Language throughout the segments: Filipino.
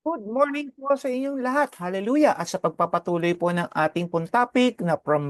Good morning po sa inyong lahat. Hallelujah. At sa pagpapatuloy po ng ating pong topic na from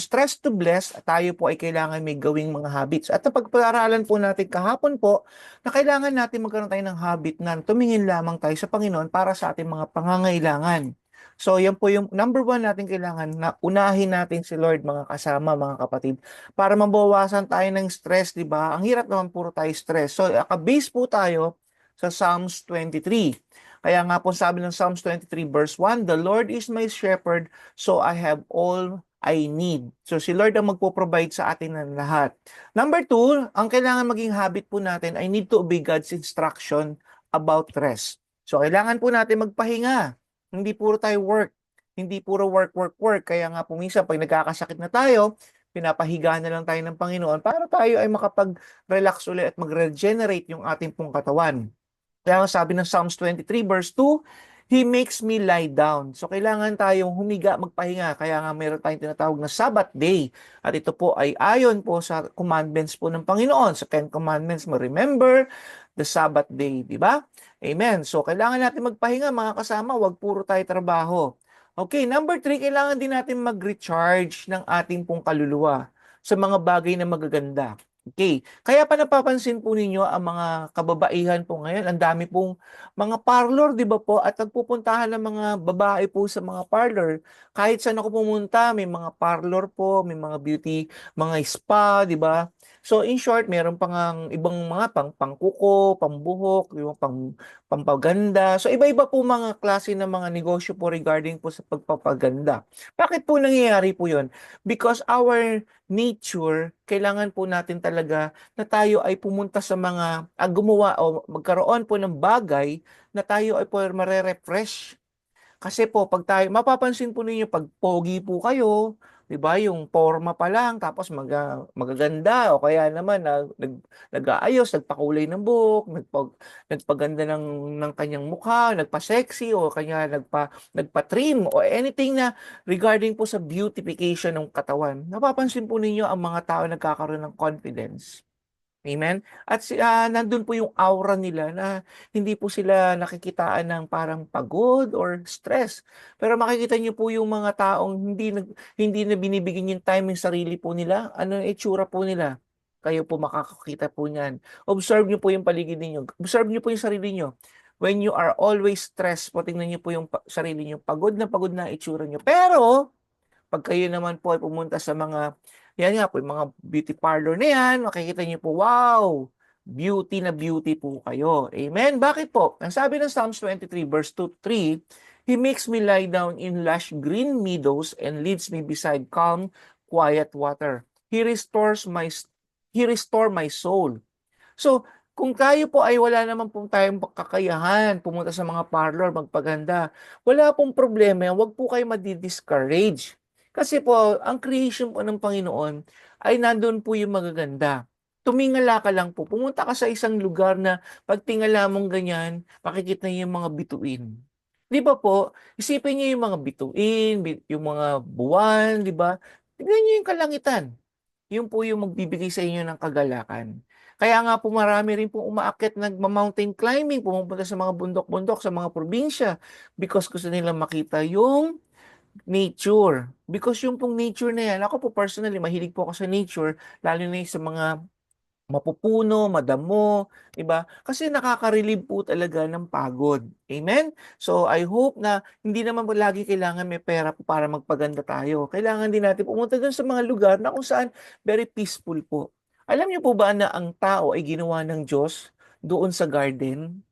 stress to bless, tayo po ay kailangan may gawing mga habits. At ang pagpag-aralan po natin kahapon po, na kailangan natin magkaroon tayo ng habit na tumingin lamang tayo sa Panginoon para sa ating mga pangangailangan. So, yan po yung number one natin kailangan na unahin natin si Lord, mga kasama, mga kapatid, para mabawasan tayo ng stress, di ba? Ang hirap naman puro tayo stress. So, base po tayo sa Psalms 23. Kaya nga po sabi ng Psalms 23 verse 1, "The Lord is my shepherd, so I have all I need." So si Lord ang magpo-provide sa atin ng lahat. Number two, ang kailangan maging habit po natin, I need to obey God's instruction about rest. So kailangan po natin magpahinga. Hindi puro tayo work. Hindi puro work, work, work. Kaya nga po minsan pag nagkakasakit na tayo, pinapahiga na lang tayo ng Panginoon para tayo ay makapag-relax ulit at mag-regenerate yung ating pong katawan. Kaya sabi ng Psalms 23 verse 2, He makes me lie down. So kailangan tayong humiga, magpahinga. Kaya nga meron tayong tinatawag na Sabbath day. At ito po ay ayon po sa commandments po ng Panginoon. Sa 10 commandments mo, remember the Sabbath day. Di ba? Amen. So kailangan natin magpahinga mga kasama. Huwag puro tayo trabaho. Okay, number 3, kailangan din natin mag-recharge ng ating pong kaluluwa sa mga bagay na magaganda. Okay. Kaya pa napapansin po ninyo ang mga kababaihan po ngayon, ang dami pong mga parlor, di ba po? At nagpupuntahan ng mga babae po sa mga parlor. Kahit saan ako pumunta, may mga parlor po, may mga beauty, mga spa, di ba? So in short, meron pang ibang mga pangkuko, pambuhok, yung pampaganda. So iba-iba po mga klase ng mga negosyo po regarding po sa pagpapaganda. Bakit po nangyayari po 'yon? Because our nature, kailangan po natin talaga na tayo ay pumunta sa mga, gumawa o magkaroon po ng bagay na tayo ay po mare-refresh. Kasi po, pag tayo, mapapansin po ninyo, pag pogi po kayo, di ba, yung forma pa lang, tapos magaganda, o kaya naman, nag-aayos, nagpakulay ng buhok, nagpaganda ng kanyang mukha, nagpa-sexy, o kanya nagpa-trim, o anything na regarding po sa beautification ng katawan. Napapansin po ninyo, ang mga tao nagkakaroon ng confidence. Amen? At nandun po yung aura nila na hindi po sila nakikitaan ng parang pagod or stress. Pero makikita niyo po yung mga taong hindi na binibigyan yung time yung sarili po nila. Ano ang itsura po nila? Kayo po makakakita po niyan. Observe niyo po yung paligid ninyo. Observe niyo po yung sarili niyo. When you are always stressed, po tingnan niyo po yung sarili niyo. Pagod na itsura niyo. Pero pag kayo naman po ay pumunta sa mga, yan nga po, yung mga beauty parlor na yan, makikita niyo po, wow, beauty na beauty po kayo. Amen? Bakit po? Ang sabi ng Psalms 23 verse 2 3, He makes me lie down in lush green meadows and leads me beside calm, quiet water. He restore my soul. So, kung tayo po ay wala naman pong tayong kakayahan, pumunta sa mga parlor, magpaganda, wala pong problema yan, huwag po kayo madi-discourage. Kasi po, ang creation po ng Panginoon ay nandun po yung magaganda. Tumingala ka lang po, pumunta ka sa isang lugar na pag tingala mong ganyan, makikita niyo yung mga bituin. Di ba po? Isipin niyo yung mga bituin, yung mga buwan, di ba? Tignan niyo yung kalangitan. Yun po yung magbibigay sa inyo ng kagalakan. Kaya nga po marami rin pong umaakyat nagma-mountain climbing, pumupunta sa mga bundok-bundok, sa mga probinsya because gusto nilang makita yung nature. Because yung pong nature na yan, ako po personally, mahilig po ako sa nature, lalo na yung sa mga mapupuno, madamo, 'di ba? Kasi nakaka-relieve po talaga ng pagod. Amen? So I hope na hindi naman po lagi kailangan may pera po para magpaganda tayo. Kailangan din natin pumunta dun sa mga lugar na kung saan very peaceful po. Alam niyo po ba na ang tao ay ginawa ng Diyos doon sa garden?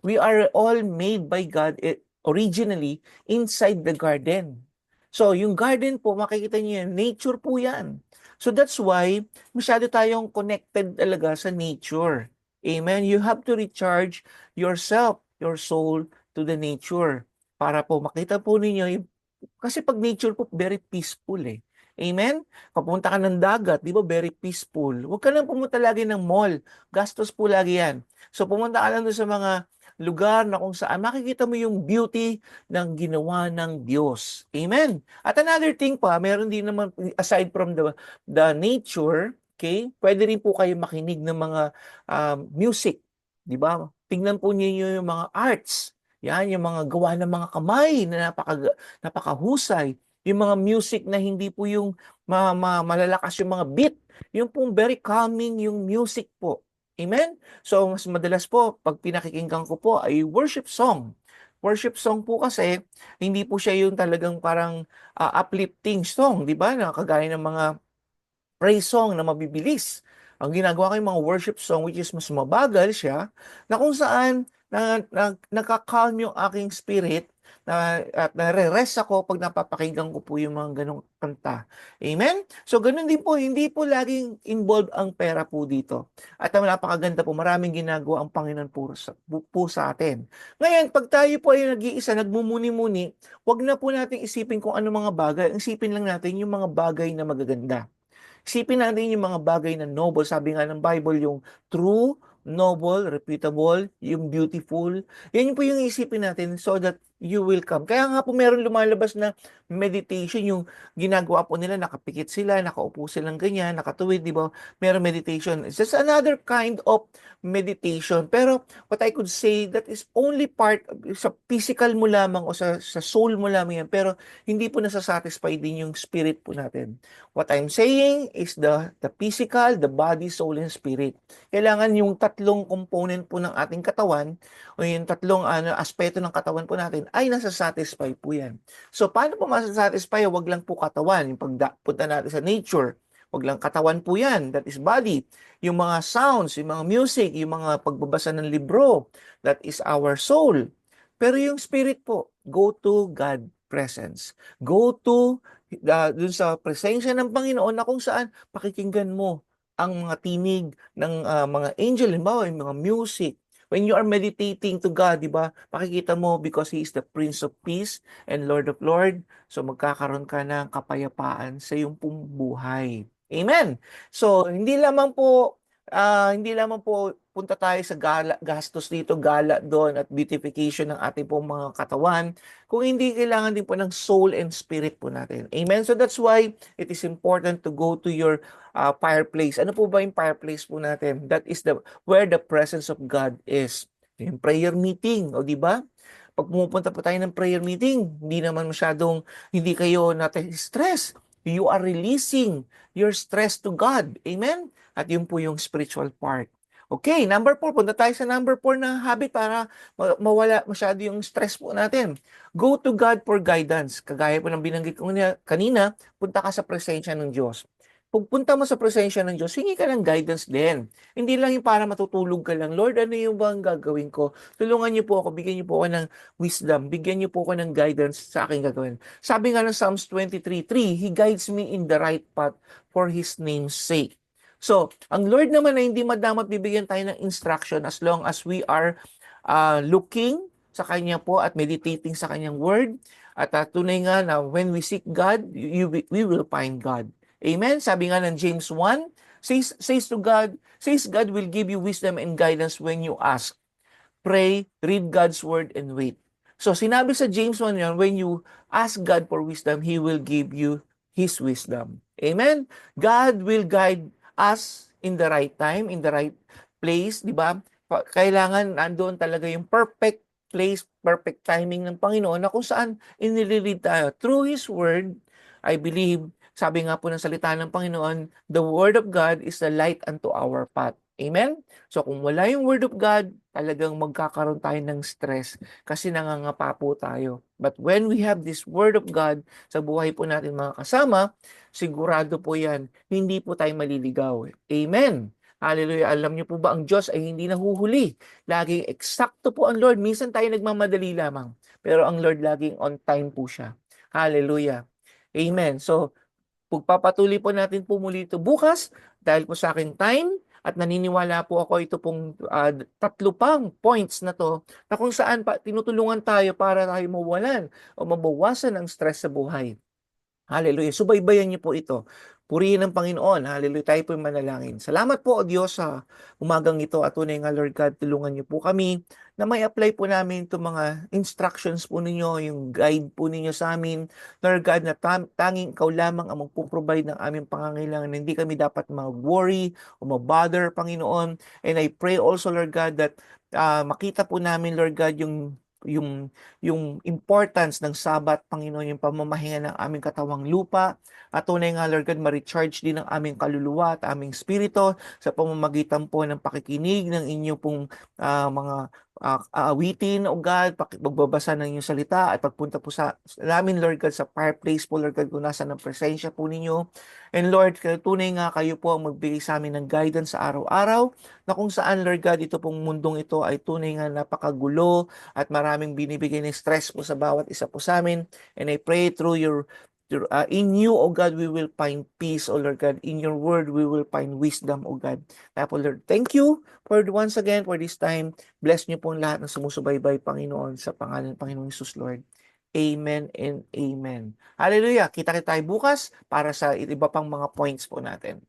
We are all made by God originally inside the garden. So, yung garden po, makikita niyo yan, nature po yan. So, that's why, masyado tayong connected talaga sa nature. Amen? You have to recharge yourself, your soul, to the nature. Para po makita po ninyo, kasi pag nature po, very peaceful eh. Amen? Papunta ka ng dagat, di ba? Very peaceful. Huwag ka lang pumunta lagi ng mall. Gastos po lagi yan. So, pumunta ka lang doon sa mga lugar na kung saan makikita mo yung beauty ng ginawa ng Diyos. Amen. At another thing pa, meron din naman aside from the nature, okay? Pwede rin po kayo makinig ng mga music, 'di ba? Tingnan po ninyo yung mga arts. Yan, yung mga gawa ng mga kamay na napakahusay. Yung mga music na hindi po yung malalakas yung mga beat. Yung pong very calming yung music po. Amen? So, mas madalas po, pag pinakikinggan ko po ay worship song. Worship song po kasi, hindi po siya yung talagang parang uplifting song, di ba? Na kagaya ng mga praise song na mabibilis. Ang ginagawa ko yung mga worship song which is mas mabagal siya na kung saan nakakalm yung aking spirit at nare-rest ako pag napapakinggan ko po yung mga ganong kanta. Amen? So ganun din po, hindi po laging involved ang pera po dito. At ang napakaganda po, maraming ginagawa ang Panginoon po sa atin. Ngayon, pag tayo po ay nag-iisa, nagmumuni-muni, wag na po natin isipin kung ano mga bagay. Isipin lang natin yung mga bagay na magaganda. Isipin natin yung mga bagay na noble. Sabi nga ng Bible, yung true, noble, reputable, yung beautiful. Yan po yung isipin natin so that you will come. Kaya nga po meron lumalabas na meditation, yung ginagawa po nila, nakapikit sila, nakaupo silang ganyan, nakatuwid, di ba? Meron meditation. It's just another kind of meditation. Pero what I could say, that is only part, sa physical mo lamang o sa soul mo lamang yan. Pero hindi po nasasatisfy din yung spirit po natin. What I'm saying is the physical, the body, soul, and spirit. Kailangan yung tatlong component po ng ating katawan o yung tatlong aspeto ng katawan po natin ay nasa-satisfy po yan. So, paano po masasatisfy? Wag lang po katawan. Yung pagpunta natin sa nature, wag lang katawan po yan. That is body. Yung mga sounds, yung mga music, yung mga pagbabasa ng libro, that is our soul. Pero yung spirit po, go to God presence. Go to dun sa presensya ng Panginoon na kung saan pakikinggan mo ang mga tinig ng mga angel, halimbawa yung mga music. When you are meditating to God, di ba, pakikita mo because He is the Prince of Peace and Lord of Lord. So magkakaroon ka ng kapayapaan sa iyong pong buhay. Amen. So hindi lamang po punta tayo sa gastos dito, gala doon at beautification ng ating pong mga katawan, kung hindi kailangan din po ng soul and spirit po natin. Amen? So that's why it is important to go to your fireplace. Ano po ba yung fireplace po natin? That is where the presence of God is. Yung prayer meeting, o di ba? Pag pumupunta po tayo ng prayer meeting, hindi kayo stress. You are releasing your stress to God. Amen? At yun po yung spiritual part. Okay, number 4. Punta tayo sa number 4 na habit para mawala masyado yung stress po natin. Go to God for guidance. Kagaya po ng binanggit ko kanina, punta ka sa presensya ng Diyos. Pagpunta mo sa presensya ng Diyos, hingi ka ng guidance din. Hindi lang yung para matutulog ka lang, Lord, ano yung bang gagawin ko? Tulungan niyo po ako, bigyan niyo po ako ng wisdom, bigyan niyo po ako ng guidance sa aking gagawin. Sabi nga ng Psalms 23:3, He guides me in the right path for His name's sake. So, ang Lord naman ay hindi madamat bibigyan tayo ng instruction as long as we are looking sa Kanya po at meditating sa Kanyang Word. At tunay nga na when we seek God, we will find God. Amen? Sabi nga ng James 1, says God will give you wisdom and guidance when you ask. Pray, read God's Word, and wait. So, sinabi sa James 1 yan, when you ask God for wisdom, He will give you His wisdom. Amen? God will guide us in the right time, in the right place, di ba? Kailangan nandoon talaga yung perfect place, perfect timing ng Panginoon na kung saan inililid tayo. Through His Word, I believe, sabi nga po ng salita ng Panginoon, the Word of God is the light unto our path. Amen? So kung wala yung Word of God, talagang magkakaroon tayo ng stress kasi nangangapa po tayo. But when we have this Word of God sa buhay po natin mga kasama, sigurado po yan, hindi po tayo maliligaw. Amen. Hallelujah. Alam niyo po ba, ang Diyos ay hindi nahuhuli. Laging eksakto po ang Lord. Minsan tayo nagmamadali lamang. Pero ang Lord laging on time po siya. Hallelujah. Amen. So, pagpapatuloy po natin po muli ito bukas dahil po sa aking time at naniniwala po ako ito pong tatlo pang points na to na kung saan tinutulungan tayo para tayo mawalan o mabawasan ang stress sa buhay. Hallelujah. Subaybayan niyo po ito. Purihin ang Panginoon. Hallelujah. Tayo po manalangin. Salamat po, O Diyos, sa umagang ito. At tunay nga, Lord God, tulungan niyo po kami na may apply po namin itong mga instructions po ninyo, yung guide po ninyo sa amin. Lord God, na tanging ikaw lamang ang magpo-provide ng aming pangangailangan. Hindi kami dapat mag-worry o mag-bother, Panginoon. And I pray also, Lord God, that makita po namin, Lord God, yung yung importance ng Sabat, Panginoon, yung pamamahinga ng aming katawang lupa. At tunay nga, Lord God, ma-recharge din ang aming kaluluwa at aming spirito sa pamamagitan po ng pakikinig ng inyo pong mga aawitin, o God, pagbabasa ng inyong salita at pagpunta po sa namin, Lord God, sa fireplace po, Lord God, kung nasa ng presensya po ninyo. And Lord, tunay nga kayo po ang magbigay sa amin ng guidance sa araw-araw, na kung saan, Lord God, ito pong mundong ito ay tunay nga napakagulo at maraming binibigay ng stress po sa bawat isa po sa amin. And I pray through in you, O God, we will find peace, O Lord God. In your word, we will find wisdom, O God. Kaya po, Lord, thank you for once again for this time. Bless niyo po ang lahat ng sumusubaybay, Panginoon, sa pangalan ng Panginoon Jesus, Lord. Amen and amen. Hallelujah. Kita-kita tayo bukas para sa iba pang mga points po natin.